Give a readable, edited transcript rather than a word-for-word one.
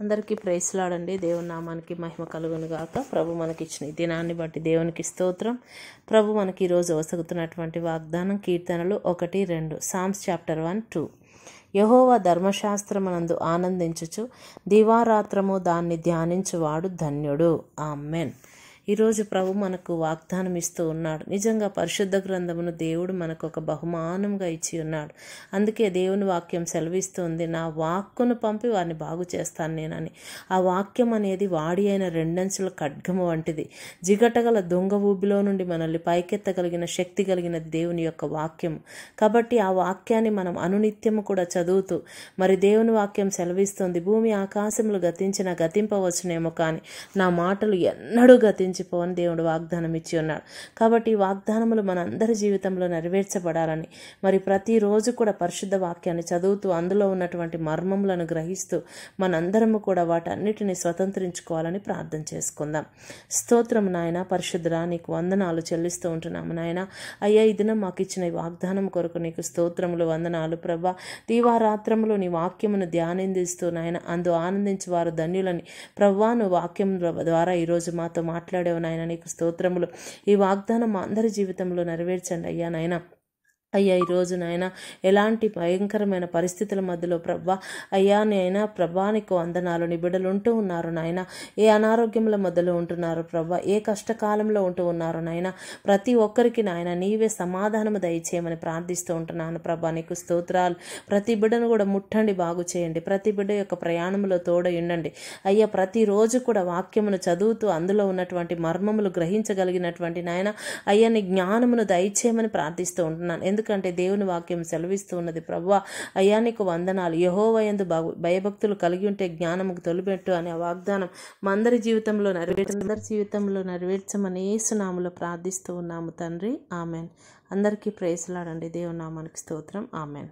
అందరికీ ప్రైస్లాడండి. దేవుని నామానికి మహిమ కలుగును గాక. ప్రభు మనకిచ్చిన ఈ దినాన్ని బట్టి దేవునికి స్తోత్రం. ప్రభు మనకి ఈరోజు వసగుతున్నటువంటి వాగ్దానం కీర్తనలు 1-2 సామ్స్ చాప్టర్ 1-2. యెహోవా ధర్మశాస్త్రమునందు ఆనందించుచు దివారాత్రము దాన్ని ధ్యానించువాడు ధన్యుడు. ఆమెన్. ఈరోజు ప్రభు మనకు వాగ్దానం ఇస్తూ ఉన్నాడు. నిజంగా పరిశుద్ధ గ్రంథమును దేవుడు మనకు ఒక బహుమానంగా ఇచ్చి ఉన్నాడు. అందుకే దేవుని వాక్యం సెలవిస్తుంది, నా వాక్కును పంపి వారిని బాగు చేస్తాను నేనని. ఆ వాక్యం అనేది వాడి అయిన రెండంచుల ఖడ్గము వంటిది. జిగటగల దొంగ ఊబిలో నుండి మనల్ని పైకెత్తగలిగిన శక్తి కలిగినది దేవుని యొక్క వాక్యం. కాబట్టి ఆ వాక్యాన్ని మనం అనునిత్యము కూడా చదువుతూ, మరి దేవుని వాక్యం సెలవిస్తుంది, భూమి ఆకాశములు గతింపవచ్చునేమో కానీ నా మాటలు ఎన్నడూ గతించిపోవని దేవుడు వాగ్దానం ఇచ్చి ఉన్నాడు. కాబట్టి ఈ వాగ్దానములు మన అందరి జీవితంలో నెరవేర్చబడాలని, మరి ప్రతిరోజు కూడా పరిశుద్ధ వాక్యాన్ని చదువుతూ అందులో ఉన్నటువంటి మర్మములను గ్రహిస్తూ మనందరము కూడా వాటన్నిటిని స్వతంత్రించుకోవాలని ప్రార్థన చేసుకుందాం. స్తోత్రం నాయన, పరిశుద్ధుడా, నీకు వందనాలు చెల్లిస్తూ ఉంటున్నాము నాయన. అయ్యా, ఈ దినం మాకు ఇచ్చిన ఈ వాగ్దానం కొరకు నీకు స్తోత్రములు, వందనాలు ప్రభా. దీవారాత్రములు నీ వాక్యమును ధ్యానిస్తూ నాయన అందు ఆనందించి వారు ధన్యులని ప్రభా, నువ్వు వాక్యం ద్వారా ఈరోజు మాతో మాట్లాడేవు నాయన. నీకు స్తోత్రములు. ఈ వాగ్దానం మా అందరి జీవితంలో నెరవేర్చండి అయ్యా నాయన. అయ్యా, ఈరోజు నాయన ఎలాంటి భయంకరమైన పరిస్థితుల మధ్యలో ప్రభా, అయ్యా నాయన ప్రభా నీకు వందనాలు. నీ బిడ్డలు ఉంటూ ఉన్నారు నాయన, ఏ అనారోగ్యముల మధ్యలో ఉంటున్నారు ప్రభా, ఏ కష్టకాలంలో ఉంటూ ఉన్నారు నాయన. ప్రతి ఒక్కరికి నాయన నీవే సమాధానము దయచేయమని ప్రార్థిస్తూ ఉంటున్నాను ప్రభా. నీకు స్తోత్రాలు. ప్రతి బిడ్డను కూడా ముట్టండి, బాగు చేయండి. ప్రతి బిడ్డ యొక్క ప్రయాణంలో తోడై ఉండండి అయ్యా. ప్రతిరోజు కూడా వాక్యమును చదువుతూ అందులో ఉన్నటువంటి మర్మములు గ్రహించగలిగినటువంటి నాయన అయ్యా నీ జ్ఞానమును దయచేయమని ప్రార్థిస్తూ ఉంటున్నాను. ఎందుకంటే దేవుని వాక్యం సెలవిస్తూ ఉన్నది ప్రభువా, అయ్యా నీకు వందనాలు. యెహోవా యందు భయభక్తులు కలిగి ఉంటే జ్ఞానముకు తొలిపెట్టు అనే వాగ్దానం మా అందరి జీవితంలో నెరవేర్చమని యేసు నామములో ప్రార్థిస్తూ ఉన్నాము తండ్రి. ఆమెన్. అందరికీ ప్రైజ్ లాడండి. దేవుని నామానికి స్తోత్రం. ఆమెన్.